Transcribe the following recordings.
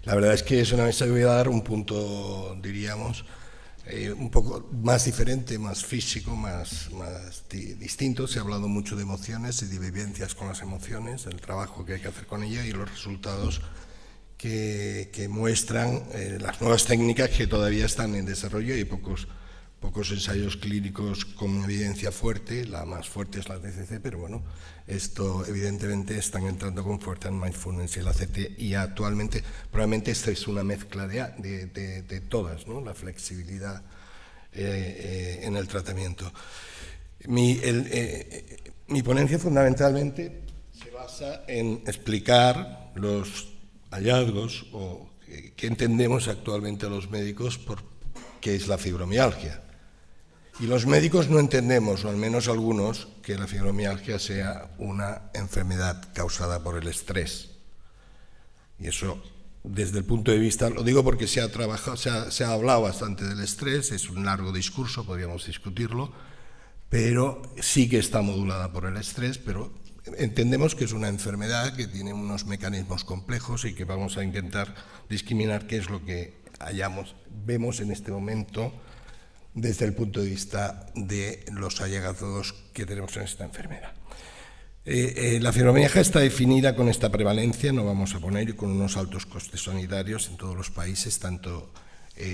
La verdad es que es una mesa que voy a dar un punto, diríamos, un poco más diferente, más físico, más distinto. Se ha hablado mucho de emociones y de vivencias con las emociones, el trabajo que hay que hacer con ellas y los resultados que muestran las nuevas técnicas que todavía están en desarrollo. Hay pocos ensayos clínicos con evidencia fuerte, la más fuerte es la TCC, pero bueno, esto evidentemente están entrando con fuerza en Mindfulness y el ACT, y actualmente probablemente esta es una mezcla de todas, ¿no? La flexibilidad en el tratamiento. Mi ponencia fundamentalmente se basa en explicar los hallazgos o qué entendemos actualmente los médicos por qué es la fibromialgia. Y los médicos no entendemos, o al menos algunos, que la fibromialgia sea una enfermedad causada por el estrés. Y eso, desde el punto de vista, lo digo porque se ha hablado bastante del estrés, es un largo discurso, podríamos discutirlo, pero sí que está modulada por el estrés, pero entendemos que es una enfermedad que tiene unos mecanismos complejos y que vamos a intentar discriminar qué es lo que vemos en este momento desde el punto de vista de los hallazgos que tenemos en esta enfermedad. La fibromialgia está definida con esta prevalencia, no vamos a poner, con unos altos costes sanitarios en todos los países, tanto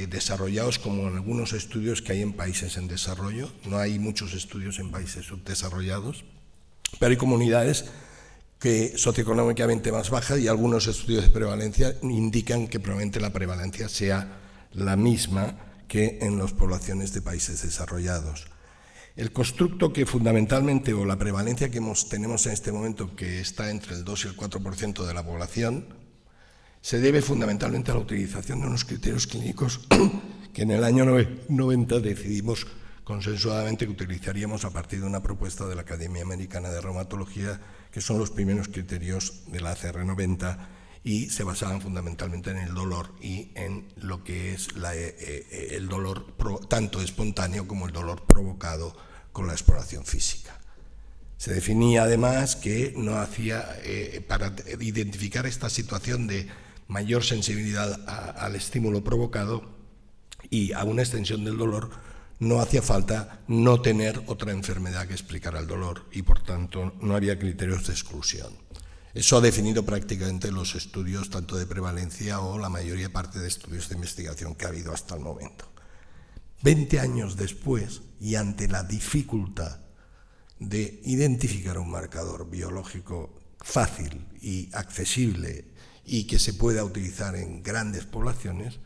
desarrollados como en algunos estudios que hay en países en desarrollo. No hay muchos estudios en países subdesarrollados, pero hay comunidades que socioeconómicamente más bajas, y algunos estudios de prevalencia indican que probablemente la prevalencia sea la misma que en las poblaciones de países desarrollados. El constructo que fundamentalmente, o la prevalencia que tenemos en este momento, que está entre el 2 y el 4% de la población, se debe fundamentalmente a la utilización de unos criterios clínicos que en el año 90 decidimos consensuadamente que utilizaríamos a partir de una propuesta de la Academia Americana de Reumatología, que son los primeros criterios de la ACR 90, y se basaban fundamentalmente en el dolor y en lo que es el dolor tanto espontáneo como el dolor provocado con la exploración física. Se definía además que no hacía, para identificar esta situación de mayor sensibilidad al estímulo provocado y a una extensión del dolor, no hacía falta no tener otra enfermedad que explicara el dolor, y por tanto no había criterios de exclusión. Eso ha definido prácticamente los estudios tanto de prevalencia o la mayoría parte de estudios de investigación que ha habido hasta el momento. 20 años después, y ante la dificultad de identificar un marcador biológico fácil y accesible y que se pueda utilizar en grandes poblaciones,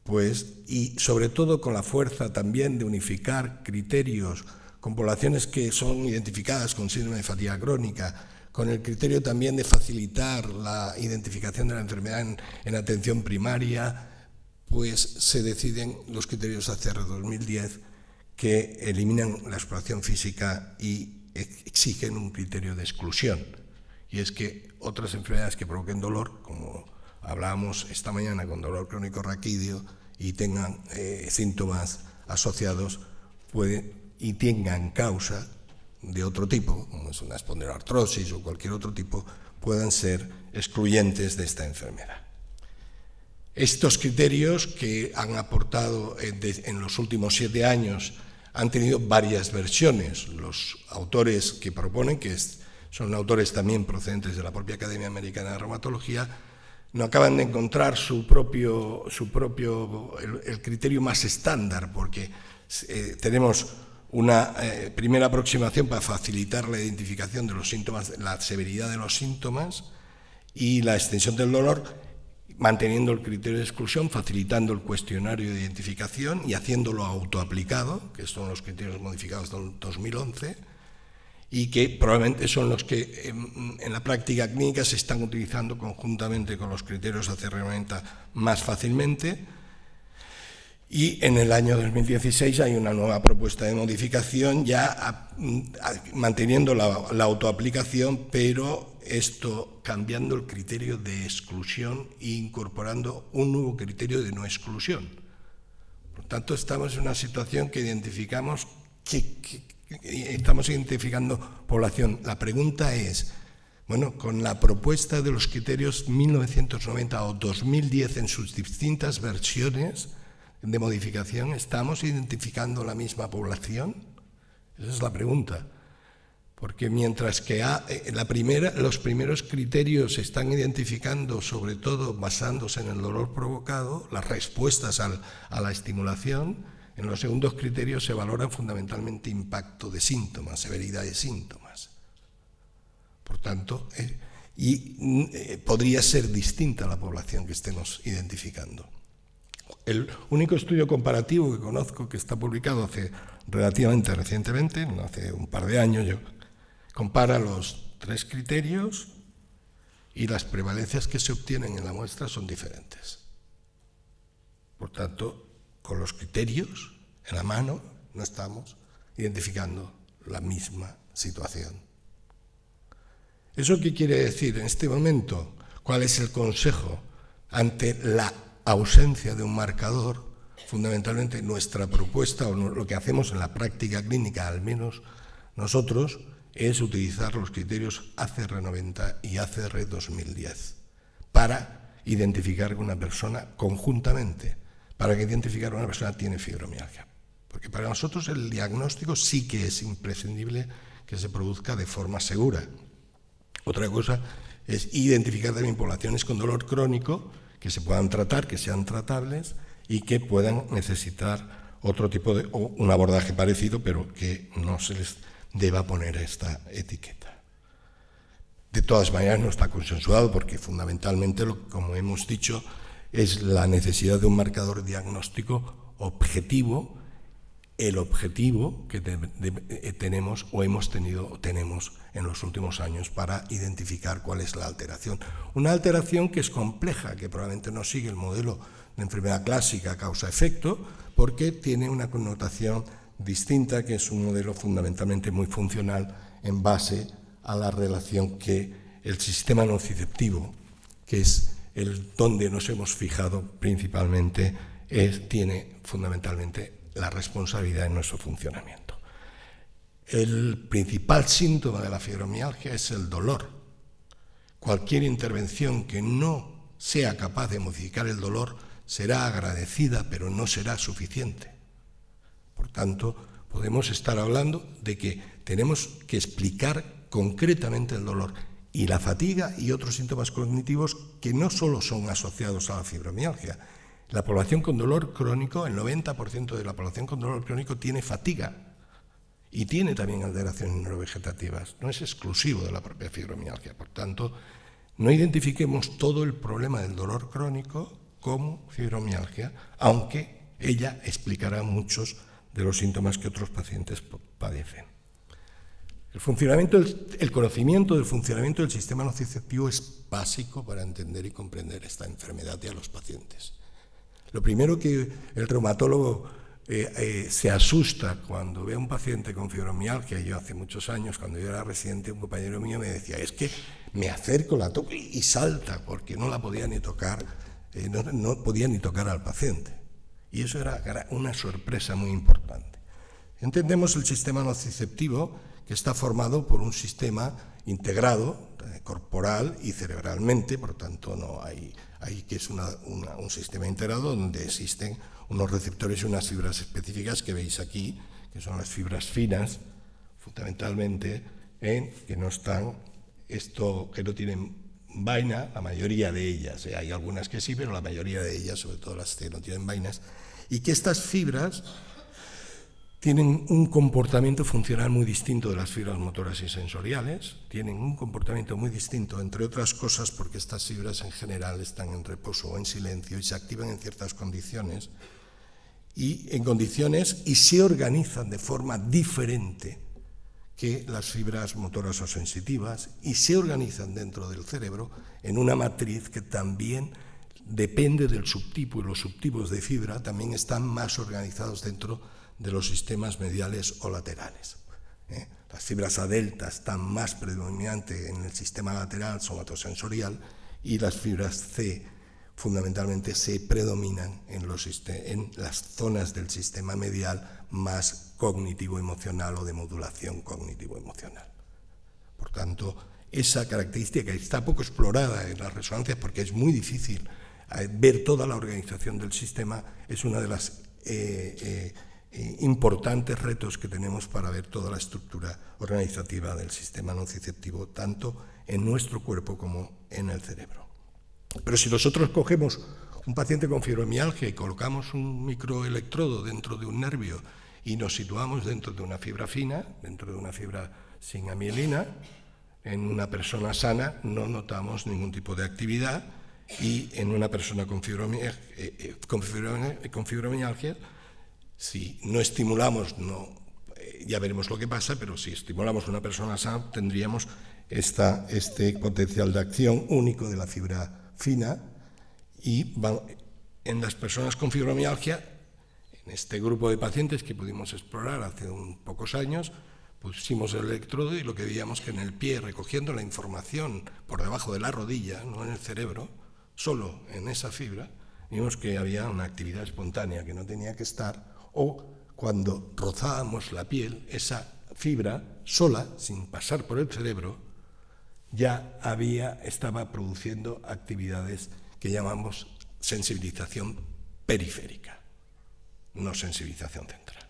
pues, y sobre todo con la fuerza también de unificar criterios con poblaciones que son identificadas con síndrome de fatiga crónica, con el criterio también de facilitar la identificación de la enfermedad en atención primaria, pues se deciden los criterios ACR 2010 que eliminan la exploración física y exigen un criterio de exclusión. Y es que otras enfermedades que provoquen dolor, como hablábamos esta mañana con dolor crónico raquídeo, y tengan síntomas asociados y tengan causa de otro tipo, como es una espondiloartrosis o cualquier otro tipo, puedan ser excluyentes de esta enfermedad. Estos criterios que han aportado en los últimos 7 años han tenido varias versiones. Los autores que proponen, que son autores también procedentes de la propia Academia Americana de Reumatología, no acaban de encontrar el criterio más estándar, porque tenemos una primera aproximación para facilitar la identificación de los síntomas, la severidad de los síntomas y la extensión del dolor, manteniendo el criterio de exclusión, facilitando el cuestionario de identificación y haciéndolo autoaplicado, que son los criterios modificados del 2011, y que probablemente son los que en la práctica clínica se están utilizando conjuntamente con los criterios ACR90 más fácilmente. Y en el año 2016 hay una nueva propuesta de modificación, ya manteniendo la autoaplicación, pero esto cambiando el criterio de exclusión e incorporando un nuevo criterio de no exclusión. Por tanto, estamos en una situación que estamos identificando población. La pregunta es, Bueno, con la propuesta de los criterios 1990 o 2010 en sus distintas versiones de modificación, ¿estamos identificando la misma población? Esa es la pregunta. Porque mientras que los primeros criterios se están identificando, sobre todo basándose en el dolor provocado, las respuestas a la estimulación, en los segundos criterios se valoran fundamentalmente impacto de síntomas, severidad de síntomas. Por tanto, podría ser distinta la población que estemos identificando. El único estudio comparativo que conozco, que está publicado relativamente recientemente, no hace un par de años, compara los 3 criterios y las prevalencias que se obtienen en la muestra son diferentes. Por tanto, con los criterios en la mano no estamos identificando la misma situación. ¿Eso qué quiere decir en este momento? ¿Cuál es el consejo ante la ausencia de un marcador? Fundamentalmente nuestra propuesta, o lo que hacemos en la práctica clínica, al menos nosotros, es utilizar los criterios ACR90 y ACR 2010 para identificar que una persona conjuntamente, para que identificar que una persona tiene fibromialgia. Porque para nosotros el diagnóstico sí que es imprescindible que se produzca de forma segura. Otra cosa es identificar también poblaciones con dolor crónico que se puedan tratar, que sean tratables y que puedan necesitar otro tipo de, o un abordaje parecido, pero que no se les deba poner esta etiqueta. De todas maneras no está consensuado porque fundamentalmente, como hemos dicho, es la necesidad de un marcador diagnóstico objetivo, el objetivo que tenemos o hemos tenido o tenemos en los últimos años para identificar cuál es la alteración. Una alteración que es compleja, que probablemente no sigue el modelo de enfermedad clásica causa-efecto, porque tiene una connotación distinta, que es un modelo fundamentalmente muy funcional en base a la relación que el sistema nociceptivo, que es el donde nos hemos fijado principalmente, tiene fundamentalmente la responsabilidad en nuestro funcionamiento. El principal síntoma de la fibromialgia es el dolor. Cualquier intervención que no sea capaz de modificar el dolor será agradecida, pero no será suficiente. Por tanto, podemos estar hablando de que tenemos que explicar concretamente el dolor y la fatiga y otros síntomas cognitivos que no solo son asociados a la fibromialgia. La población con dolor crónico, el 90% de la población con dolor crónico tiene fatiga y tiene también alteraciones neurovegetativas. No es exclusivo de la propia fibromialgia. Por tanto, no identifiquemos todo el problema del dolor crónico como fibromialgia, aunque ella explicará muchos de los síntomas que otros pacientes padecen. El conocimiento del funcionamiento del sistema nociceptivo es básico para entender y comprender esta enfermedad y a los pacientes. Lo primero que el reumatólogo se asusta cuando ve a un paciente con fibromialgia, yo hace muchos años, cuando yo era residente, un compañero mío me decía, es que me acerco, la toco y salta, porque no la podía ni tocar, no podía ni tocar al paciente. Y eso era una sorpresa muy importante. Entendemos el sistema nociceptivo, que está formado por un sistema integrado, corporal y cerebralmente, por tanto no hay que es un sistema integrado donde existen unos receptores y unas fibras específicas que veis aquí, que son las fibras finas, fundamentalmente, que no están, que no tienen vaina, la mayoría de ellas, hay algunas que sí, pero la mayoría de ellas, sobre todo las que no tienen vainas, y que estas fibras tienen un comportamiento funcional muy distinto de las fibras motoras y sensoriales, tienen un comportamiento muy distinto, entre otras cosas porque estas fibras en general están en reposo o en silencio y se activan en ciertas condiciones y se organizan de forma diferente que las fibras motoras o sensitivas y se organizan dentro del cerebro en una matriz que también depende del subtipo, y los subtipos de fibra también están más organizados dentro de los sistemas mediales o laterales. Las fibras A delta están más predominantes en el sistema lateral somatosensorial y las fibras C fundamentalmente se predominan en las zonas del sistema medial más cognitivo-emocional o de modulación cognitivo-emocional. Por tanto, esa característica que está poco explorada en las resonancias porque es muy difícil ver toda la organización del sistema, es una de las importantes retos que tenemos para ver toda la estructura organizativa del sistema nociceptivo, tanto en nuestro cuerpo como en el cerebro. Pero si nosotros cogemos un paciente con fibromialgia y colocamos un microelectrodo dentro de un nervio y nos situamos dentro de una fibra fina, dentro de una fibra sin amielina, en una persona sana no notamos ningún tipo de actividad, y en una persona con fibromialgia, si no estimulamos, ya veremos lo que pasa, pero si estimulamos a una persona sana tendríamos este potencial de acción único de la fibra fina. Y en las personas con fibromialgia, en este grupo de pacientes que pudimos explorar hace pocos años, pusimos el electrodo y lo que veíamos que en el pie, recogiendo la información por debajo de la rodilla, no en el cerebro, solo en esa fibra, vimos que había una actividad espontánea que no tenía que estar, o cuando rozábamos la piel, esa fibra sola, sin pasar por el cerebro, ya estaba produciendo actividades que llamamos sensibilización periférica, no sensibilización central.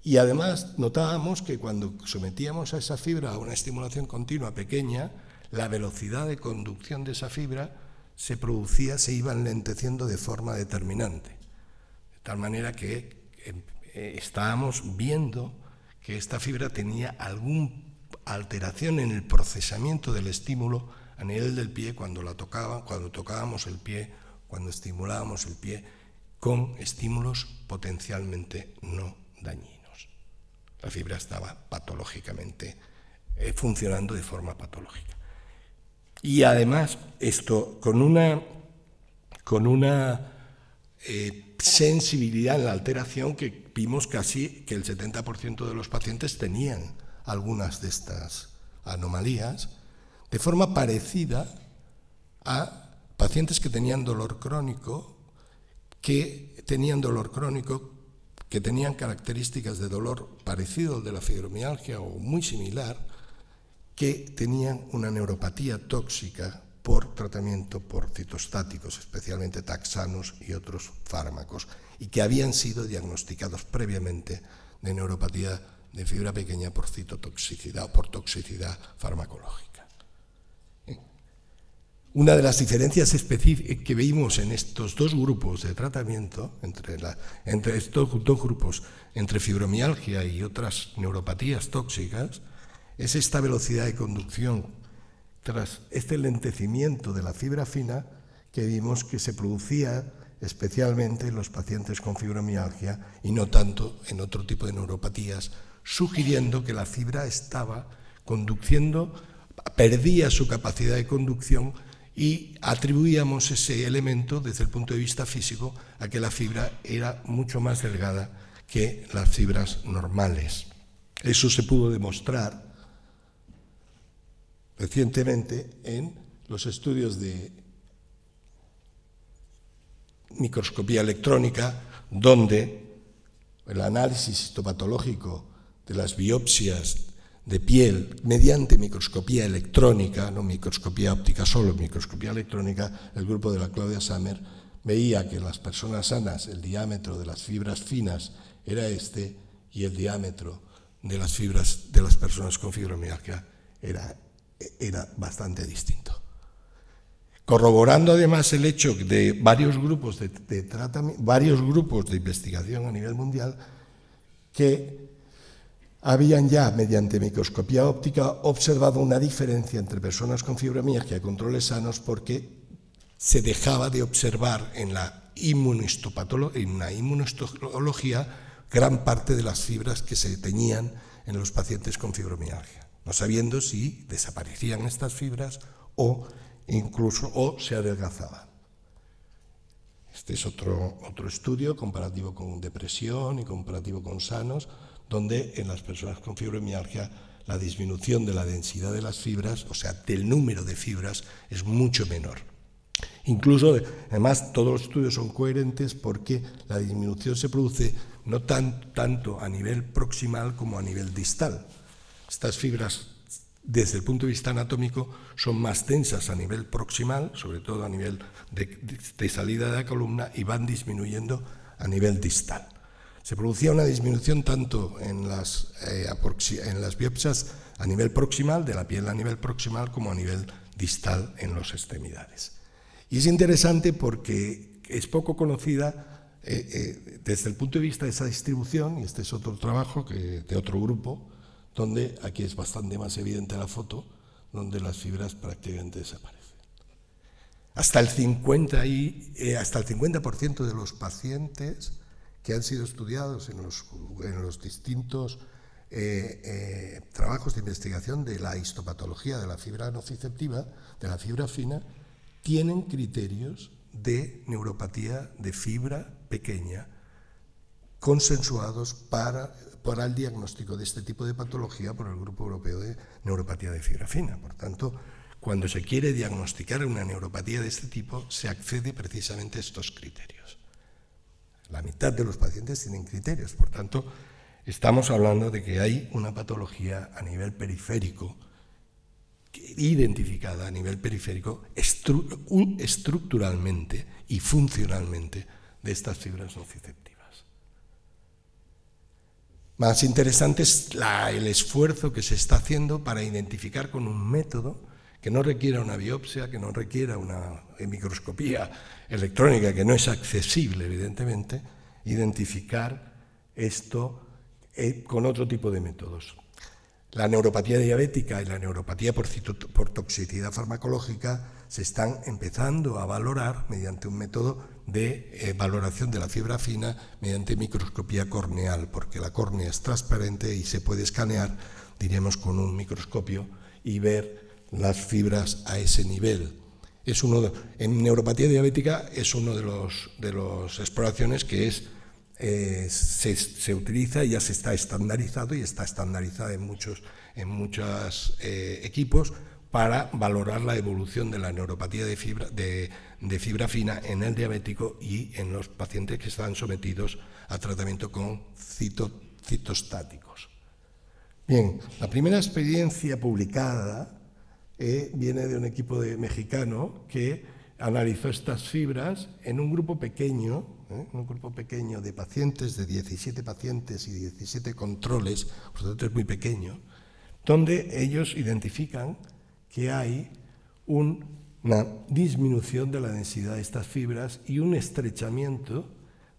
Y además notábamos que cuando sometíamos a esa fibra a una estimulación continua pequeña, la velocidad de conducción de esa fibra se iba enlenteciendo de forma determinante. De tal manera que estábamos viendo que esta fibra tenía alguna alteración en el procesamiento del estímulo a nivel del pie cuando tocábamos el pie, cuando estimulábamos el pie con estímulos potencialmente no dañinos. La fibra estaba patológicamente funcionando de forma patológica. Y además, esto con una sensibilidad en la alteración que vimos casi que el 70% de los pacientes tenían algunas de estas anomalías, de forma parecida a pacientes que tenían dolor crónico, que tenían características de dolor parecido al de la fibromialgia o muy similar, que tenían una neuropatía tóxica por tratamiento por citostáticos, especialmente taxanos y otros fármacos, y que habían sido diagnosticados previamente de neuropatía de fibra pequeña por citotoxicidad o por toxicidad farmacológica. Una de las diferencias específicas que vimos en estos dos grupos de tratamiento, entre estos dos grupos, entre fibromialgia y otras neuropatías tóxicas, es esta velocidad de conducción tras este lentecimiento de la fibra fina que vimos que se producía especialmente en los pacientes con fibromialgia y no tanto en otro tipo de neuropatías, sugiriendo que la fibra estaba conduciendo, perdía su capacidad de conducción, y atribuíamos ese elemento desde el punto de vista físico a que la fibra era mucho más delgada que las fibras normales. Eso se pudo demostrar recientemente en los estudios de microscopía electrónica, donde el análisis histopatológico de las biopsias de piel mediante microscopía electrónica, no microscopía óptica, solo microscopía electrónica, el grupo de la Claudia Samer veía que en las personas sanas el diámetro de las fibras finas era este y el diámetro de las fibras de las personas con fibromialgia era bastante distinto. Corroborando además el hecho de varios grupos de investigación a nivel mundial que habían ya, mediante microscopía óptica, observado una diferencia entre personas con fibromialgia y controles sanos porque se dejaba de observar en la inmunohistología gran parte de las fibras que se tenían en los pacientes con fibromialgia, no sabiendo si desaparecían estas fibras o se adelgazaban. Este es otro estudio comparativo con depresión y comparativo con sanos, donde en las personas con fibromialgia la disminución de la densidad de las fibras, o sea, del número de fibras, es mucho menor. Incluso, además, todos los estudios son coherentes porque la disminución se produce no tanto a nivel proximal como a nivel distal. Estas fibras desde el punto de vista anatómico, son más densas a nivel proximal, sobre todo a nivel de salida de la columna, y van disminuyendo a nivel distal. Se producía una disminución tanto en las biopsias a nivel proximal, de la piel a nivel proximal, como a nivel distal en las extremidades. Y es interesante porque es poco conocida desde el punto de vista de esa distribución, y este es otro trabajo de otro grupo, donde aquí es bastante más evidente la foto, donde las fibras prácticamente desaparecen. Hasta el 50% de los pacientes que han sido estudiados en los distintos trabajos de investigación de la histopatología de la fibra nociceptiva, de la fibra fina, tienen criterios de neuropatía de fibra pequeña consensuados para el diagnóstico de este tipo de patología por el Grupo Europeo de Neuropatía de Fibra Fina. Por tanto, cuando se quiere diagnosticar una neuropatía de este tipo, se accede precisamente a estos criterios. La mitad de los pacientes tienen criterios, por tanto, estamos hablando de que hay una patología a nivel periférico, identificada a nivel periférico estructuralmente y funcionalmente de estas fibras nociceptivas. Más interesante es el esfuerzo que se está haciendo para identificar con un método que no requiera una biopsia, que no requiera una microscopía electrónica, que no es accesible, evidentemente, identificar esto con otro tipo de métodos. La neuropatía diabética y la neuropatía por toxicidad farmacológica se están empezando a valorar mediante un método de valoración de la fibra fina mediante microscopía corneal, porque la córnea es transparente y se puede escanear, diríamos, con un microscopio y ver las fibras a ese nivel. En neuropatía diabética es uno de las exploraciones que se utiliza y ya se está estandarizado, y está estandarizada en muchos equipos para valorar la evolución de la neuropatía de fibra fina en el diabético y en los pacientes que están sometidos a tratamiento con citostáticos. Bien, la primera experiencia publicada viene de un equipo mexicano que analizó estas fibras en un grupo pequeño de pacientes, de 17 pacientes y 17 controles, por lo tanto es muy pequeño, donde ellos identifican que hay una disminución de la densidad de estas fibras y un estrechamiento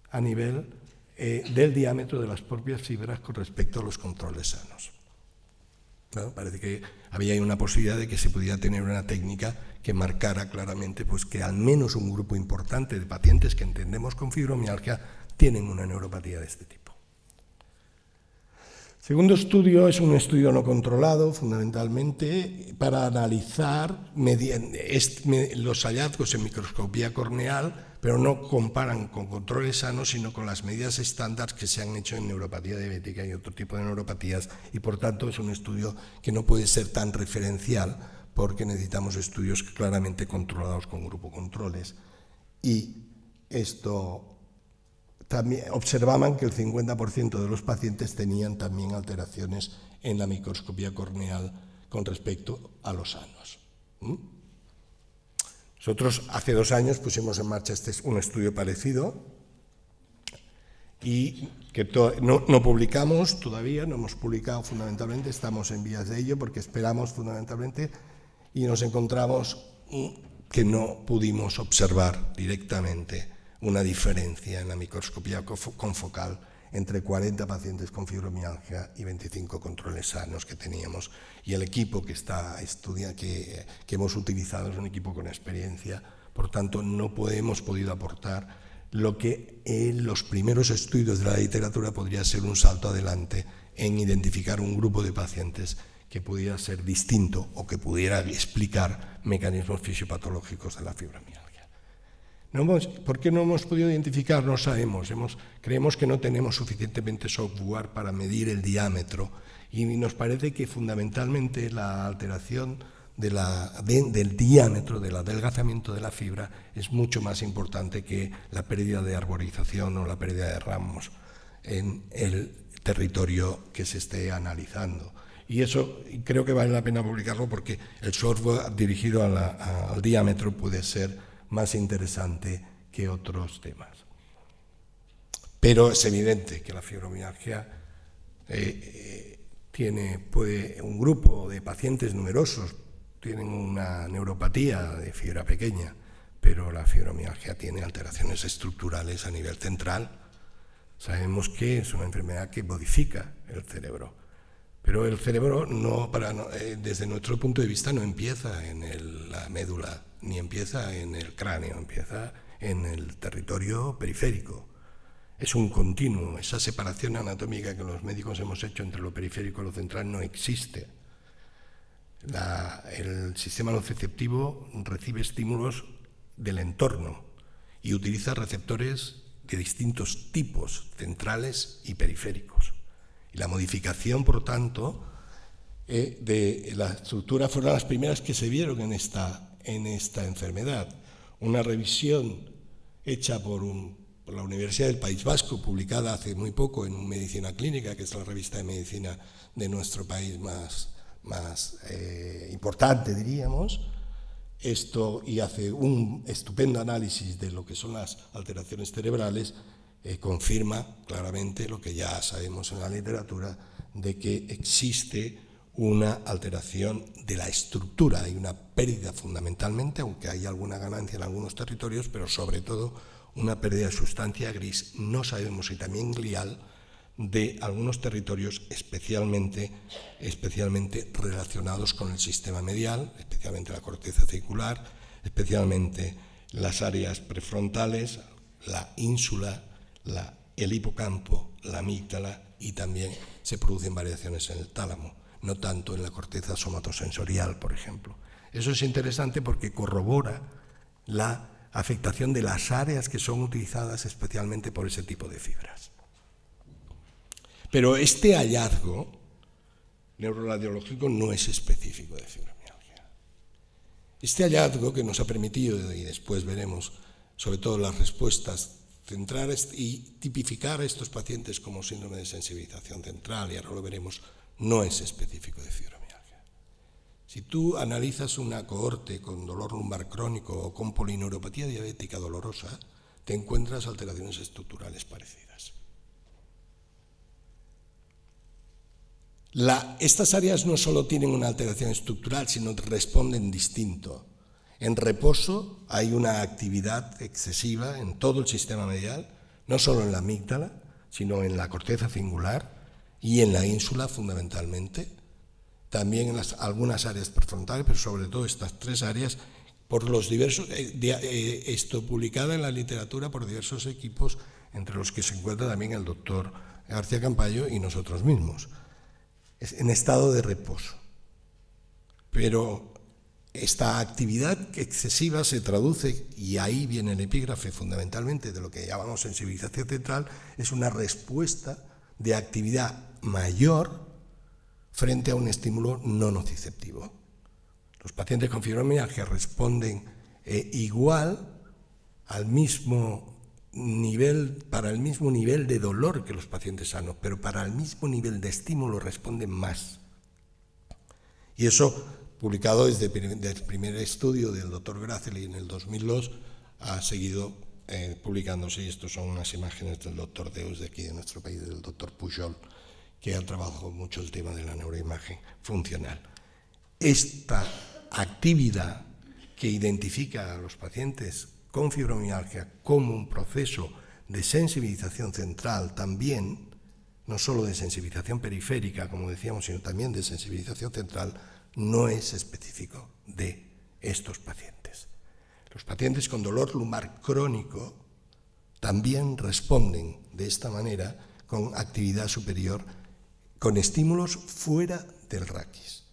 a nivel del diámetro de las propias fibras con respecto a los controles sanos. ¿No? Parece que había una posibilidad de que se pudiera tener una técnica que marcara claramente pues, que al menos un grupo importante de pacientes que entendemos con fibromialgia tienen una neuropatía de este tipo. El segundo estudio es un estudio no controlado, fundamentalmente para analizar los hallazgos en microscopía corneal, pero no comparan con controles sanos, sino con las medidas estándar que se han hecho en neuropatía diabética y otro tipo de neuropatías, y por tanto es un estudio que no puede ser tan referencial porque necesitamos estudios claramente controlados con grupo controles. Y esto también observaban que el 50% de los pacientes tenían también alteraciones en la microscopía corneal con respecto a los sanos. Nosotros hace 2 años pusimos en marcha un estudio parecido y que no publicamos todavía, no hemos publicado fundamentalmente, estamos en vías de ello porque esperamos fundamentalmente y nos encontramos que no pudimos observar directamente una diferencia en la microscopía confocal entre 40 pacientes con fibromialgia y 25 controles sanos que teníamos. Y el equipo que hemos utilizado es un equipo con experiencia, por tanto no hemos podido aportar lo que en los primeros estudios de la literatura podría ser un salto adelante en identificar un grupo de pacientes que pudiera ser distinto o que pudiera explicar mecanismos fisiopatológicos de la fibromialgia. ¿Por qué no hemos podido identificar? No sabemos. Creemos que no tenemos suficientemente software para medir el diámetro y nos parece que fundamentalmente la alteración del diámetro, del adelgazamiento de la fibra es mucho más importante que la pérdida de arborización o la pérdida de ramos en el territorio que se esté analizando. Y eso creo que vale la pena publicarlo porque el software dirigido al diámetro puede ser más interesante que otros temas. Pero es evidente que la fibromialgia un grupo de pacientes numerosos tienen una neuropatía de fibra pequeña, pero la fibromialgia tiene alteraciones estructurales a nivel central. Sabemos que es una enfermedad que modifica el cerebro, pero el cerebro desde nuestro punto de vista no empieza en la médula, ni empieza en el cráneo, empieza en el territorio periférico. Es un continuo, esa separación anatómica que los médicos hemos hecho entre lo periférico y lo central no existe. El sistema nociceptivo recibe estímulos del entorno y utiliza receptores de distintos tipos, centrales y periféricos. Y la modificación, por tanto, de la estructura fueron las primeras que se vieron en esta enfermedad. Una revisión hecha por la Universidad del País Vasco, publicada hace muy poco en Medicina Clínica, que es la revista de medicina de nuestro país más importante, diríamos, y hace un estupendo análisis de lo que son las alteraciones cerebrales, confirma claramente lo que ya sabemos en la literatura, de que existe una alteración de la estructura, hay una pérdida fundamentalmente, aunque hay alguna ganancia en algunos territorios, pero sobre todo una pérdida de sustancia gris, no sabemos si también glial, de algunos territorios especialmente relacionados con el sistema medial, especialmente la corteza circular, especialmente las áreas prefrontales, la ínsula, el hipocampo, la amígdala, y también se producen variaciones en el tálamo, no tanto en la corteza somatosensorial, por ejemplo. Eso es interesante porque corrobora la afectación de las áreas que son utilizadas especialmente por ese tipo de fibras. Pero este hallazgo neuroradiológico no es específico de fibromialgia. Este hallazgo que nos ha permitido, y después veremos sobre todo las respuestas, centrar y tipificar a estos pacientes como síndrome de sensibilización central, y ahora lo veremos, no es específico de fibromialgia. Si tú analizas una cohorte con dolor lumbar crónico o con polineuropatía diabética dolorosa, te encuentras alteraciones estructurales parecidas. Estas áreas no solo tienen una alteración estructural, sino que responden distinto. En reposo hay una actividad excesiva en todo el sistema medial, no solo en la amígdala, sino en la corteza cingullar y en la ínsula fundamentalmente, también en algunas áreas prefrontales, pero sobre todo estas tres áreas, por los diversos, publicada en la literatura por diversos equipos, entre los que se encuentra también el doctor García Campayo y nosotros mismos, en estado de reposo. Pero esta actividad excesiva se traduce, y ahí viene el epígrafe fundamentalmente de lo que llamamos sensibilización central, es una respuesta de actividad mayor frente a un estímulo no nociceptivo. Los pacientes con fibromialgia responden igual al mismo nivel, para el mismo nivel de dolor que los pacientes sanos, pero para el mismo nivel de estímulo responden más. Y eso, publicado desde el primer estudio del doctor Graceli en el 2002, ha seguido publicándose, y estos son unas imágenes del doctor Deus de aquí de nuestro país, del doctor Pujol, que han trabajado mucho el tema de la neuroimagen funcional. Esta actividad que identifica a los pacientes con fibromialgia como un proceso de sensibilización central también, no solo de sensibilización periférica, como decíamos, sino también de sensibilización central, no es específico de estos pacientes. Los pacientes con dolor lumbar crónico también responden de esta manera con actividad superior, con estímulos fuera del raquis,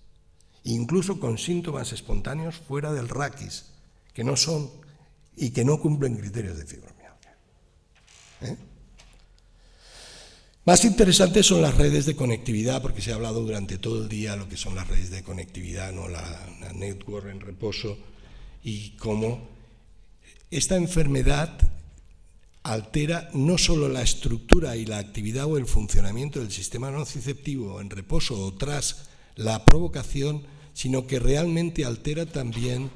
incluso con síntomas espontáneos fuera del raquis, que no son y que no cumplen criterios de fibromialgia. Más interesantes son las redes de conectividad, porque se ha hablado durante todo el día lo que son las redes de conectividad, ¿no? la network en reposo, y cómo esta enfermedad altera no solo la estructura y la actividad o el funcionamiento del sistema nociceptivo en reposo o tras la provocación, sino que realmente altera también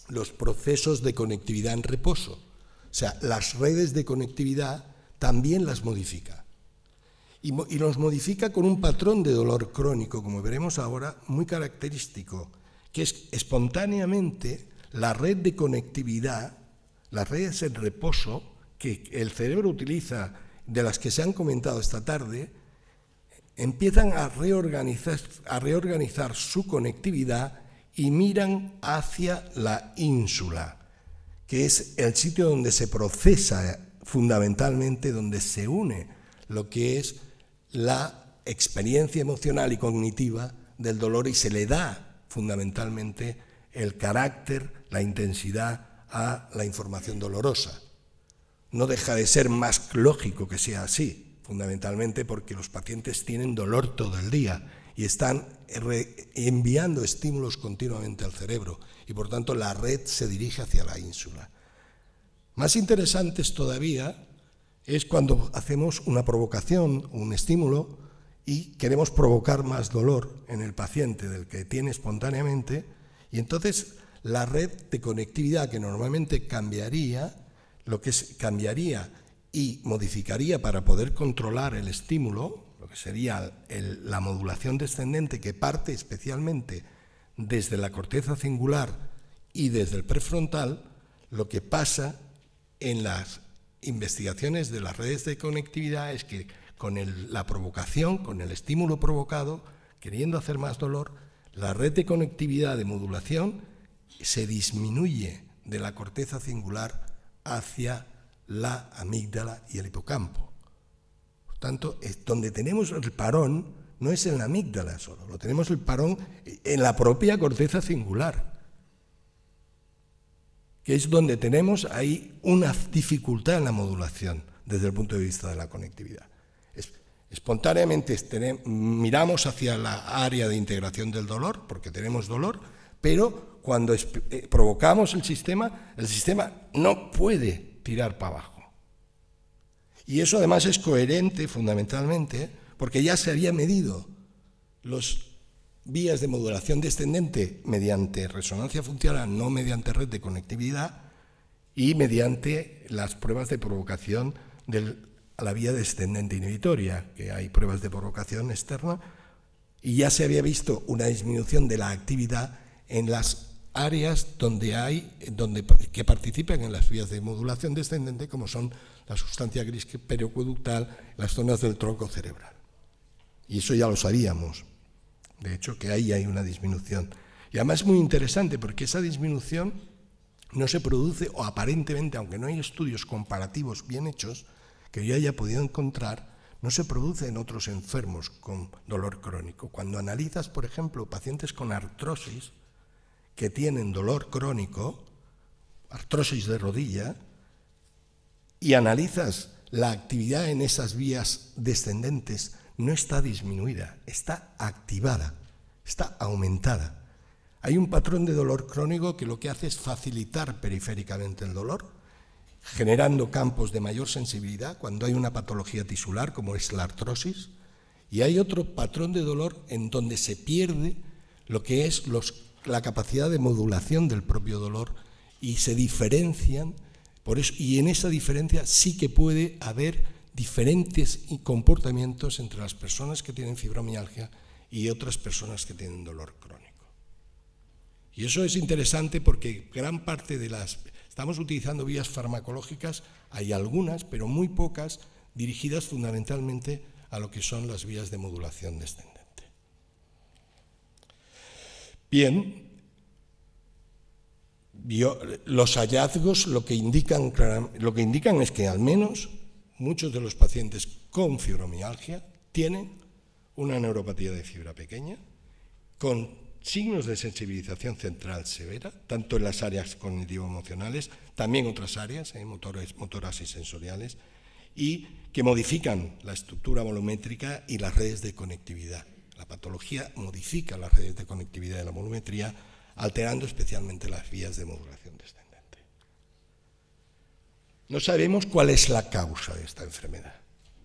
los procesos de conectividad en reposo. O sea, las redes de conectividad también las modifica. Y los modifica con un patrón de dolor crónico, como veremos ahora, muy característico, que es espontáneamente la red de conectividad, las redes en reposo que el cerebro utiliza, de las que se han comentado esta tarde, empiezan a reorganizar su conectividad y miran hacia la ínsula, que es el sitio donde se procesa fundamentalmente, donde se une lo que es la experiencia emocional y cognitiva del dolor y se le da fundamentalmente el carácter, la intensidad a la información dolorosa. No deja de ser más lógico que sea así, fundamentalmente porque los pacientes tienen dolor todo el día y están enviando estímulos continuamente al cerebro y por tanto la red se dirige hacia la ínsula. Más interesantes todavía es cuando hacemos una provocación, un estímulo y queremos provocar más dolor en el paciente del que tiene espontáneamente y entonces la red de conectividad que normalmente cambiaría y modificaría para poder controlar el estímulo, lo que sería la modulación descendente que parte especialmente desde la corteza cingular y desde el prefrontal, lo que pasa en las investigaciones de las redes de conectividad es que con la provocación, con el estímulo provocado, queriendo hacer más dolor, la red de conectividad de modulación se disminuye de la corteza cingular hacia la amígdala y el hipocampo. Por tanto, donde tenemos el parón no es en la amígdala solo, lo tenemos el parón en la propia corteza cingular, que es donde tenemos ahí una dificultad en la modulación desde el punto de vista de la conectividad. Espontáneamente miramos hacia la área de integración del dolor, porque tenemos dolor, pero cuando provocamos el sistema no puede tirar para abajo. Y eso además es coherente fundamentalmente porque ya se había medido las vías de modulación descendente mediante resonancia funcional, no mediante red de conectividad, y mediante las pruebas de provocación a la vía descendente inhibitoria, que hay pruebas de provocación externa, y ya se había visto una disminución de la actividad en las áreas que participan en las vías de modulación descendente, como son la sustancia gris perioacueductal, las zonas del tronco cerebral. Y eso ya lo sabíamos, de hecho, que ahí hay una disminución. Y además es muy interesante porque esa disminución no se produce, o aparentemente, aunque no hay estudios comparativos bien hechos, que yo haya podido encontrar, no se produce en otros enfermos con dolor crónico. Cuando analizas, por ejemplo, pacientes con artrosis que tienen dolor crónico, artrosis de rodilla, y analizas la actividad en esas vías descendentes, no está disminuida, está activada, está aumentada. Hay un patrón de dolor crónico que lo que hace es facilitar periféricamente el dolor, generando campos de mayor sensibilidad cuando hay una patología tisular como es la artrosis, y hay otro patrón de dolor en donde se pierde lo que es la capacidad de modulación del propio dolor y se diferencian, por eso, y en esa diferencia sí que puede haber diferentes comportamientos entre las personas que tienen fibromialgia y otras personas que tienen dolor crónico. Y eso es interesante porque gran parte de estamos utilizando vías farmacológicas, hay algunas, pero muy pocas, dirigidas fundamentalmente a lo que son las vías de modulación descendente. Bien, los hallazgos lo que indican es que al menos muchos de los pacientes con fibromialgia tienen una neuropatía de fibra pequeña, con signos de sensibilización central severa, tanto en las áreas cognitivo-emocionales, también otras áreas, motoras y sensoriales, y que modifican la estructura volumétrica y las redes de conectividad. La patología modifica las redes de conectividad y la volumetría, alterando especialmente las vías de modulación descendente. No sabemos cuál es la causa de esta enfermedad,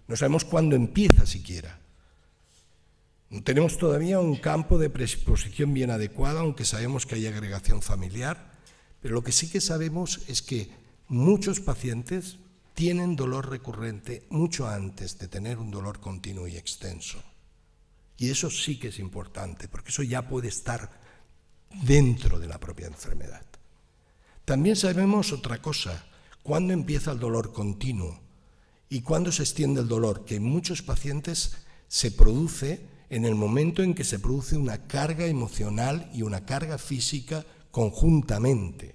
no sabemos cuándo empieza siquiera. No tenemos todavía un campo de predisposición bien adecuado, aunque sabemos que hay agregación familiar, pero lo que sí que sabemos es que muchos pacientes tienen dolor recurrente mucho antes de tener un dolor continuo y extenso. Y eso sí que es importante, porque eso ya puede estar dentro de la propia enfermedad. También sabemos otra cosa, cuándo empieza el dolor continuo y cuándo se extiende el dolor, que en muchos pacientes se produce en el momento en que se produce una carga emocional y una carga física conjuntamente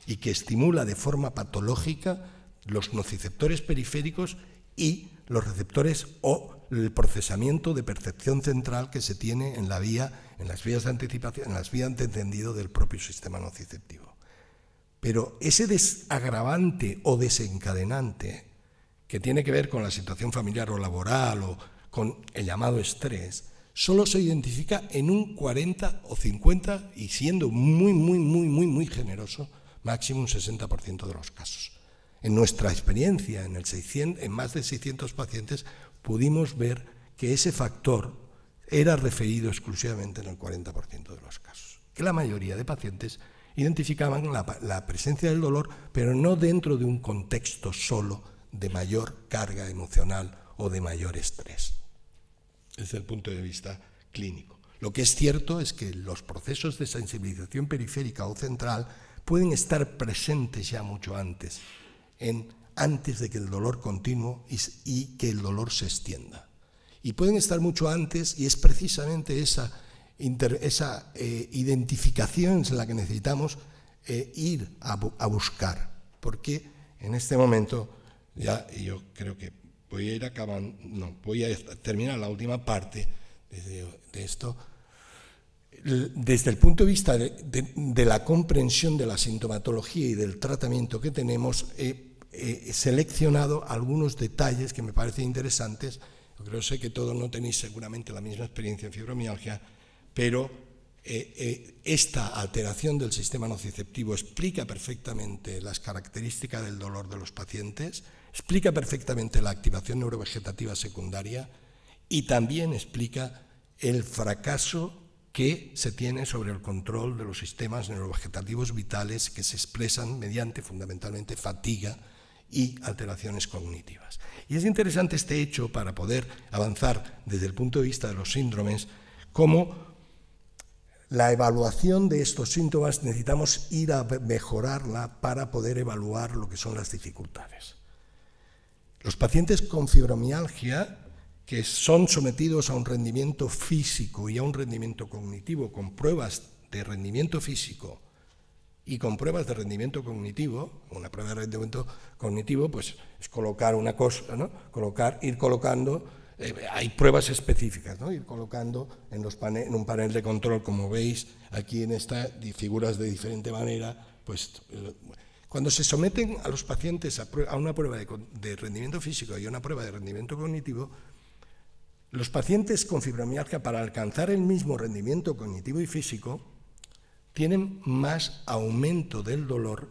y que estimula de forma patológica los nociceptores periféricos y los receptores o el procesamiento de percepción central que se tiene en las vías de anticipación, en las vías de encendido del propio sistema nociceptivo. Pero ese desagravante o desencadenante que tiene que ver con la situación familiar o laboral o con el llamado estrés, solo se identifica en un 40 o 50 y siendo muy generoso, máximo un 60% de los casos. En nuestra experiencia, en más de 600 pacientes, pudimos ver que ese factor era referido exclusivamente en el 40% de los casos. Que la mayoría de pacientes identificaban la presencia del dolor, pero no dentro de un contexto solo de mayor carga emocional o de mayor estrés, desde el punto de vista clínico. Lo que es cierto es que los procesos de sensibilización periférica o central pueden estar presentes ya mucho antes, antes de que el dolor continúe y que el dolor se extienda. Y pueden estar mucho antes, y es precisamente esa identificación en la que necesitamos ir a buscar, porque en este momento ya yo creo que voy a ir acabando, voy a terminar la última parte de esto. Desde el punto de vista de la comprensión de la sintomatología y del tratamiento que tenemos, he seleccionado algunos detalles que me parecen interesantes. Yo creo sé que todos no tenéis seguramente la misma experiencia en fibromialgia, pero esta alteración del sistema nociceptivo explica perfectamente las características del dolor de los pacientes, explica perfectamente la activación neurovegetativa secundaria y también explica el fracaso que se tiene sobre el control de los sistemas neurovegetativos vitales que se expresan mediante fundamentalmente fatiga y alteraciones cognitivas. Y es interesante este hecho para poder avanzar desde el punto de vista de los síndromes, como la evaluación de estos síntomas necesitamos ir a mejorarla para poder evaluar lo que son las dificultades. Los pacientes con fibromialgia que son sometidos a un rendimiento físico y a un rendimiento cognitivo con pruebas de rendimiento físico y con pruebas de rendimiento cognitivo, una prueba de rendimiento cognitivo pues es colocar una cosa, ¿no? Ir colocando, hay pruebas específicas, ¿no? Ir colocando en un panel de control, como veis aquí en esta, figuras de diferente manera, pues cuando se someten a los pacientes a una prueba de rendimiento físico y a una prueba de rendimiento cognitivo, los pacientes con fibromialgia, para alcanzar el mismo rendimiento cognitivo y físico, tienen más aumento del dolor,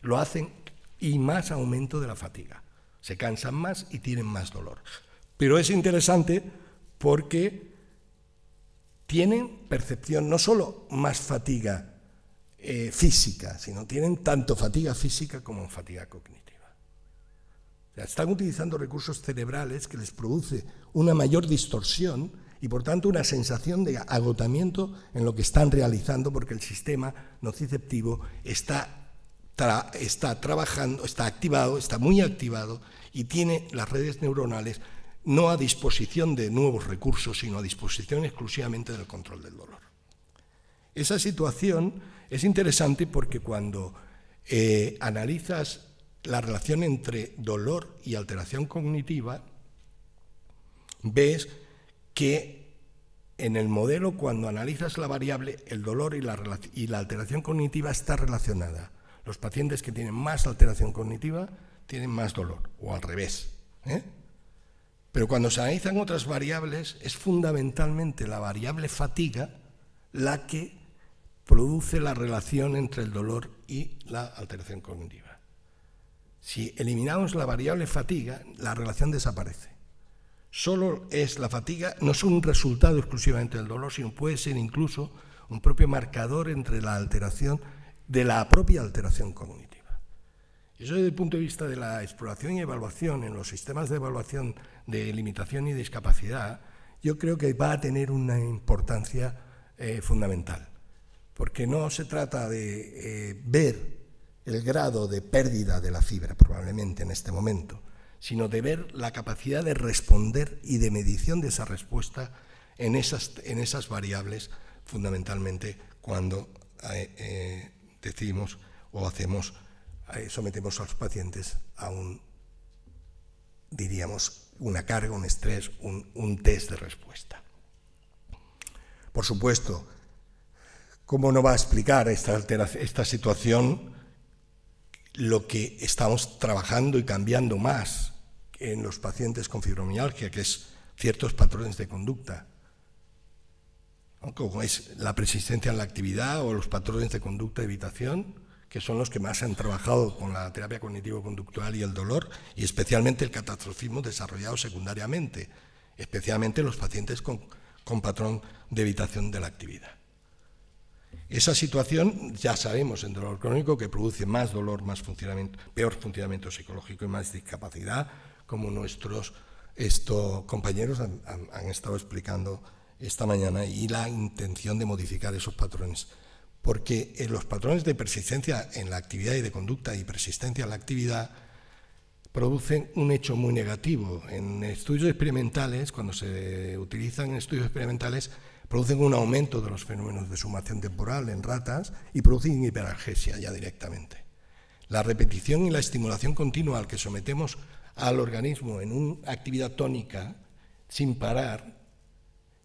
lo hacen, y más aumento de la fatiga. Se cansan más y tienen más dolor. Pero es interesante porque tienen percepción no solo más fatiga física, sino tienen tanto fatiga física como fatiga cognitiva. Están utilizando recursos cerebrales que les produce una mayor distorsión y por tanto una sensación de agotamiento en lo que están realizando, porque el sistema nociceptivo está trabajando, está activado, está muy activado y tiene las redes neuronales no a disposición de nuevos recursos, sino a disposición exclusivamente del control del dolor. Esa situación es interesante porque cuando analizas la relación entre dolor y alteración cognitiva, ves que en el modelo, cuando analizas la variable, el dolor y la alteración cognitiva está relacionada. Los pacientes que tienen más alteración cognitiva tienen más dolor, o al revés. Pero cuando se analizan otras variables, es fundamentalmente la variable fatiga la que produce la relación entre el dolor y la alteración cognitiva. Si eliminamos la variable fatiga, la relación desaparece. Solo es la fatiga, no es un resultado exclusivamente del dolor, sino puede ser incluso un propio marcador entre la alteración de la propia alteración cognitiva. Y eso desde el punto de vista de la exploración y evaluación en los sistemas de evaluación de limitación y discapacidad, yo creo que va a tener una importancia fundamental, porque no se trata de ver el grado de pérdida de la fibra, probablemente en este momento, sino de ver la capacidad de responder y de medición de esa respuesta en esas variables, fundamentalmente cuando decidimos o hacemos, sometemos a los pacientes a diríamos, una carga, un estrés, un test de respuesta. Por supuesto, ¿cómo no va a explicar esta situación lo que estamos trabajando y cambiando más en los pacientes con fibromialgia, que es ciertos patrones de conducta, ¿no? Como es la persistencia en la actividad o los patrones de conducta de evitación, que son los que más han trabajado con la terapia cognitivo-conductual y el dolor, y especialmente el catastrofismo desarrollado secundariamente, especialmente los pacientes con patrón de evitación de la actividad. Esa situación, ya sabemos en dolor crónico, que produce más dolor, más funcionamiento, peor funcionamiento psicológico y más discapacidad, como nuestros compañeros han estado explicando esta mañana, y la intención de modificar esos patrones. Porque los patrones de persistencia en la actividad y de conducta y persistencia en la actividad producen un hecho muy negativo. En estudios experimentales, cuando se utilizan en estudios experimentales, producen un aumento de los fenómenos de sumación temporal en ratas y producen hiperalgesia ya directamente. La repetición y la estimulación continua al que sometemos al organismo en una actividad tónica sin parar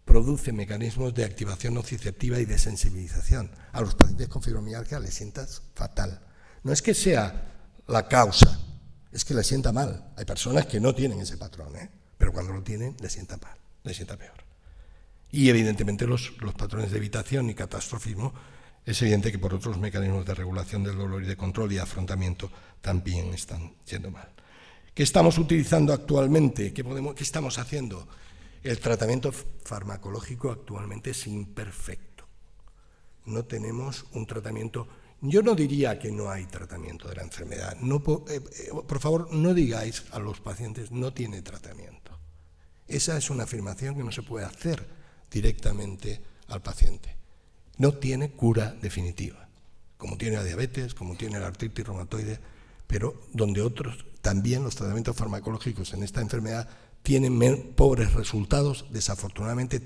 produce mecanismos de activación nociceptiva y de sensibilización. A los pacientes con fibromialgia les sienta fatal. No es que sea la causa, es que les sienta mal. Hay personas que no tienen ese patrón, pero cuando lo tienen les sienta mal, les sienta peor. Y evidentemente los patrones de evitación y catastrofismo, es evidente que por otros mecanismos de regulación del dolor y de control y afrontamiento también están yendo mal. ¿Qué estamos utilizando actualmente? ¿Qué estamos haciendo? El tratamiento farmacológico actualmente es imperfecto. No tenemos un tratamiento. Yo no diría que no hay tratamiento de la enfermedad. No, por favor, no digáis a los pacientes no tiene tratamiento. Esa es una afirmación que no se puede hacer directamente al paciente. No tiene cura definitiva, como tiene la diabetes, como tiene la artritis reumatoide, pero donde otros, también los tratamientos farmacológicos en esta enfermedad tienen pobres resultados. Desafortunadamente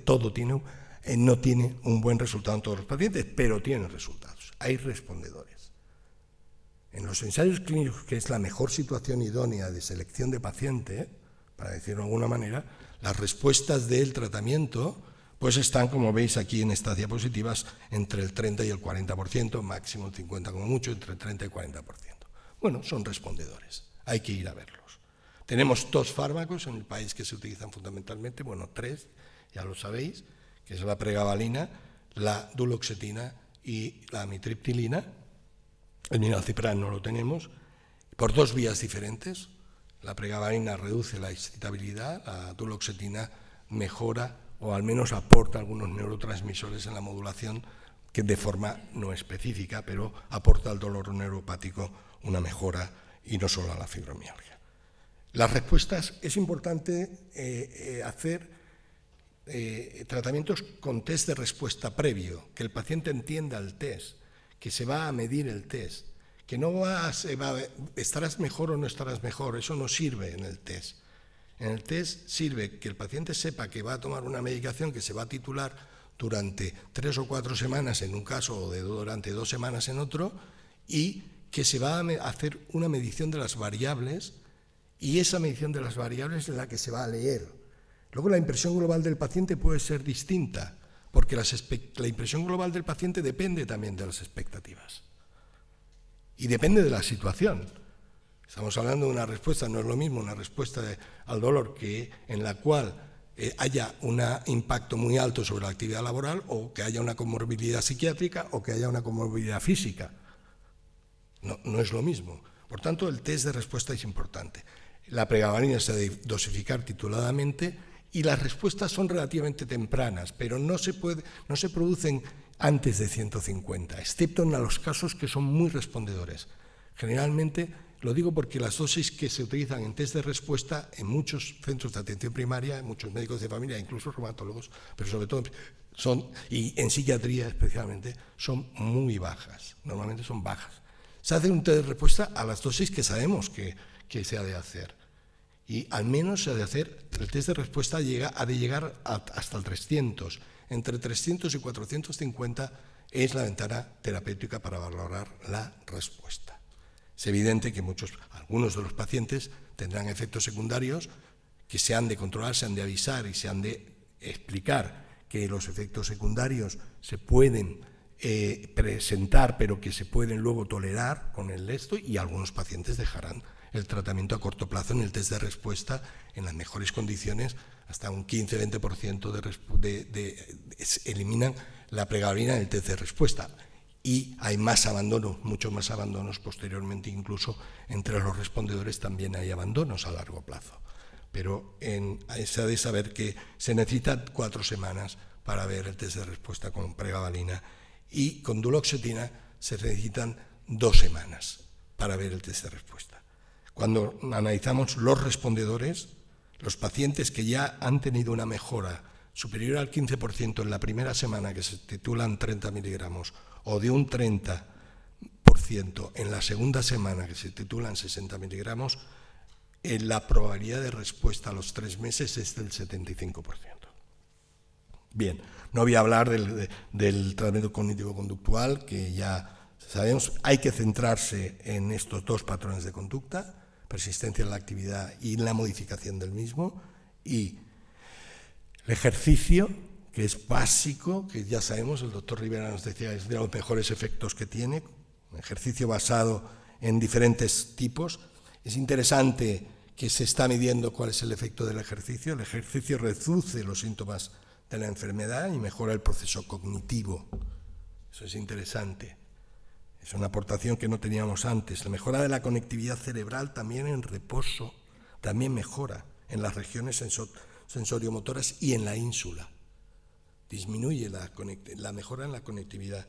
no tiene un buen resultado en todos los pacientes, pero tienen resultados, hay respondedores. En los ensayos clínicos, que es la mejor situación idónea de selección de paciente, para decirlo de alguna manera, las respuestas del tratamiento pues están, como veis aquí en estas diapositivas, entre el 30 y el 40%, máximo el 50% como mucho, entre el 30 y el 40%. Bueno, son respondedores, hay que ir a verlos. Tenemos 2 fármacos en el país que se utilizan fundamentalmente, bueno, 3, ya lo sabéis, que es la pregabalina, la duloxetina y la amitriptilina. El milnacipran no lo tenemos, por 2 vías diferentes. La pregabalina reduce la excitabilidad, la duloxetina mejora o al menos aporta algunos neurotransmisores en la modulación, que de forma no específica, pero aporta al dolor neuropático una mejora, y no solo a la fibromialgia. Las respuestas, es importante hacer tratamientos con test de respuesta previo, que el paciente entienda el test, que se va a medir el test, que no estarás mejor o no estarás mejor, eso no sirve en el test. En el test sirve que el paciente sepa que va a tomar una medicación que se va a titular durante 3 o 4 semanas en un caso, o durante 2 semanas en otro, y que se va a hacer una medición de las variables, y esa medición de las variables es la que se va a leer. Luego la impresión global del paciente puede ser distinta, porque la impresión global del paciente depende también de las expectativas y depende de la situación. Estamos hablando de una respuesta, no es lo mismo una respuesta al dolor en la cual haya un impacto muy alto sobre la actividad laboral, o que haya una comorbilidad psiquiátrica, o que haya una comorbilidad física. No es lo mismo. Por tanto, el test de respuesta es importante. La pregabalina se debe dosificar tituladamente y las respuestas son relativamente tempranas, pero no se producen antes de 150, excepto en los casos que son muy respondedores. Generalmente, lo digo porque las dosis que se utilizan en test de respuesta en muchos centros de atención primaria, en muchos médicos de familia, incluso reumatólogos, pero sobre todo y en psiquiatría especialmente, son muy bajas, normalmente son bajas. Se hace un test de respuesta a las dosis que sabemos que se ha de hacer. Y al menos se ha de hacer, el test de respuesta ha de llegar hasta el 300. Entre 300 y 450 es la ventana terapéutica para valorar la respuesta. Es evidente que algunos de los pacientes tendrán efectos secundarios que se han de controlar, se han de avisar y se han de explicar que los efectos secundarios se pueden presentar, pero que se pueden luego tolerar con el esto, y algunos pacientes dejarán el tratamiento a corto plazo en el test de respuesta en las mejores condiciones, hasta un 15-20% eliminan la pregabalina en el test de respuesta. Y hay más abandonos, muchos más abandonos posteriormente, incluso entre los respondedores también hay abandonos a largo plazo. Pero se ha de saber que se necesitan 4 semanas para ver el test de respuesta con pregabalina, y con duloxetina se necesitan 2 semanas para ver el test de respuesta. Cuando analizamos los respondedores, los pacientes que ya han tenido una mejora superior al 15% en la primera semana, que se titulan 30 miligramos, o de un 30% en la segunda semana, que se titulan 60 miligramos, la probabilidad de respuesta a los 3 meses es del 75%. Bien, no voy a hablar del tratamiento cognitivo-conductual, que ya sabemos, hay que centrarse en estos 2 patrones de conducta: persistencia en la actividad y la modificación del mismo, y el ejercicio, que es básico, que ya sabemos, el doctor Rivera nos decía, es de los mejores efectos que tiene, un ejercicio basado en diferentes tipos. Es interesante que se está midiendo cuál es el efecto del ejercicio. El ejercicio reduce los síntomas de la enfermedad y mejora el proceso cognitivo. Eso es interesante. Es una aportación que no teníamos antes. La mejora de la conectividad cerebral también en reposo, también mejora en las regiones sensoriomotoras y en la ínsula. Disminuye la mejora en la conectividad.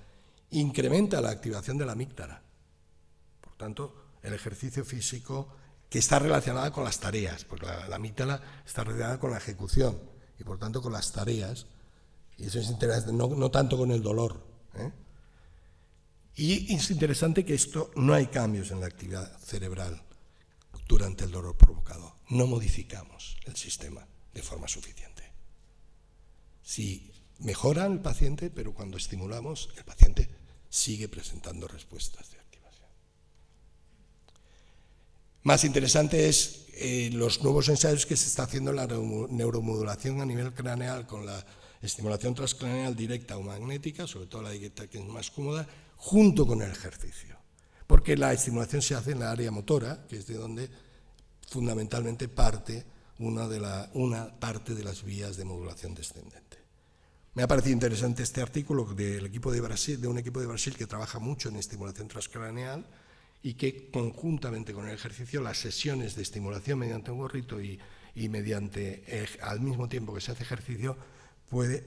Incrementa la activación de la amígdala. Por tanto, el ejercicio físico, que está relacionado con las tareas, porque la amígdala está relacionada con la ejecución y por tanto con las tareas, y eso es interesante, no tanto con el dolor. Y es interesante que no hay cambios en la actividad cerebral durante el dolor provocado. No modificamos el sistema de forma suficiente. Sí, mejora el paciente, pero cuando estimulamos, el paciente sigue presentando respuestas de activación. Más interesante es los nuevos ensayos que se está haciendo en la neuromodulación a nivel craneal con la estimulación transcraneal directa o magnética, sobre todo la directa, que es más cómoda, junto con el ejercicio. Porque la estimulación se hace en la área motora, que es de donde fundamentalmente parte una parte de las vías de modulación descendente. Me ha parecido interesante este artículo del equipo de Brasil, de un equipo de Brasil que trabaja mucho en estimulación transcraneal y que conjuntamente con el ejercicio, las sesiones de estimulación mediante un gorrito y al mismo tiempo que se hace ejercicio,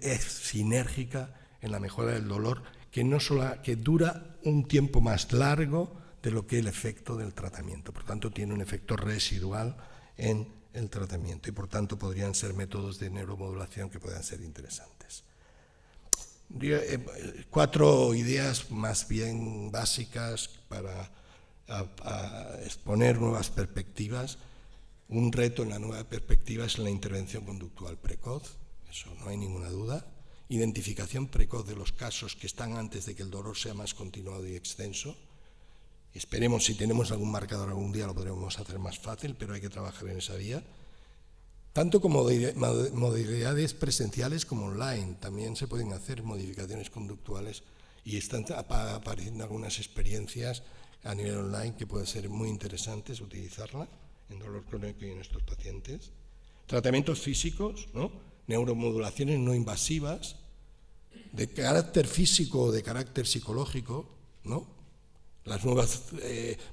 es sinérgica en la mejora del dolor, que dura un tiempo más largo de lo que el efecto del tratamiento. Por tanto, tiene un efecto residual en el tratamiento y por tanto podrían ser métodos de neuromodulación que puedan ser interesantes. 4 ideas más bien básicas para exponer nuevas perspectivas. Un reto en la nueva perspectiva es la intervención conductual precoz, eso no hay ninguna duda. Identificación precoz de los casos que están antes de que el dolor sea más continuado y extenso. Esperemos, si tenemos algún marcador algún día, lo podremos hacer más fácil, pero hay que trabajar en esa vía. Tanto como modalidades presenciales como online, también se pueden hacer modificaciones conductuales y están apareciendo algunas experiencias a nivel online que pueden ser muy interesantes utilizarla en dolor crónico y en estos pacientes. Tratamientos físicos, ¿no? Neuromodulaciones no invasivas, de carácter físico o de carácter psicológico, ¿no? Las nuevas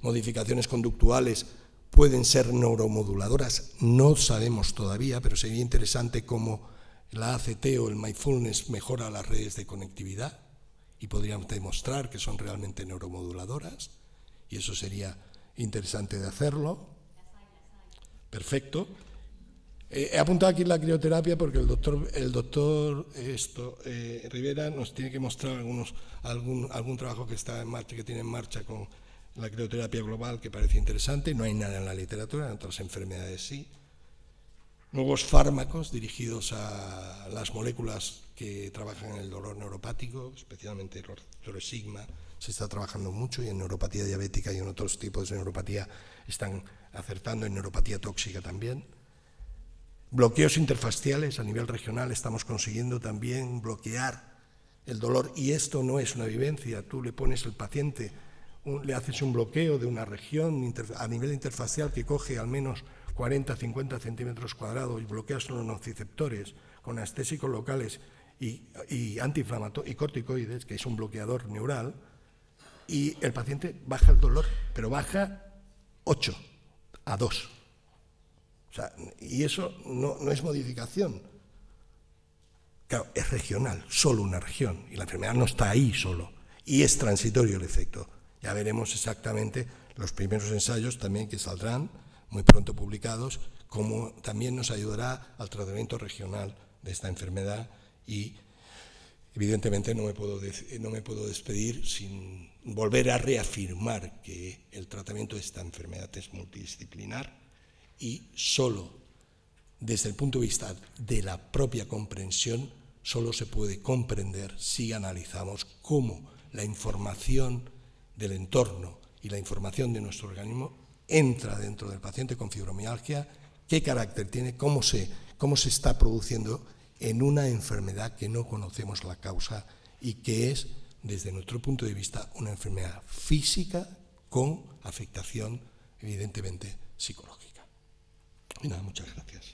modificaciones conductuales pueden ser neuromoduladoras, no sabemos todavía, pero sería interesante cómo la ACT o el mindfulness mejora las redes de conectividad y podríamos demostrar que son realmente neuromoduladoras, y eso sería interesante de hacerlo. Perfecto. He apuntado aquí la crioterapia porque el doctor Rivera nos tiene que mostrar algún trabajo que está en marcha, que tiene en marcha con la crioterapia global, que parece interesante. No hay nada en la literatura, en otras enfermedades sí. Nuevos fármacos dirigidos a las moléculas que trabajan en el dolor neuropático, especialmente el receptor sigma, se está trabajando mucho, y en neuropatía diabética y en otros tipos de neuropatía están acertando, en neuropatía tóxica también. Bloqueos interfaciales a nivel regional, estamos consiguiendo también bloquear el dolor, y esto no es una vivencia. Tú le pones al paciente, le haces un bloqueo de una región a nivel interfacial que coge al menos 40-50 centímetros cuadrados y bloqueas los nociceptores con anestésicos locales y antiinflamatorios y corticoides, que es un bloqueador neural, y el paciente baja el dolor, pero baja 8 a 2. O sea, y eso no es modificación. Claro, es regional, solo una región, y la enfermedad no está ahí solo, y es transitorio el efecto. Ya veremos exactamente los primeros ensayos también que saldrán muy pronto publicados, como también nos ayudará al tratamiento regional de esta enfermedad. Y evidentemente no me puedo despedir sin volver a reafirmar que el tratamiento de esta enfermedad es multidisciplinar, y solo desde el punto de vista de la propia comprensión solo se puede comprender si analizamos cómo la información del entorno y la información de nuestro organismo entra dentro del paciente con fibromialgia, qué carácter tiene, cómo se está produciendo en una enfermedad que no conocemos la causa y que es, desde nuestro punto de vista, una enfermedad física con afectación, evidentemente, psicológica. Y nada, muchas gracias.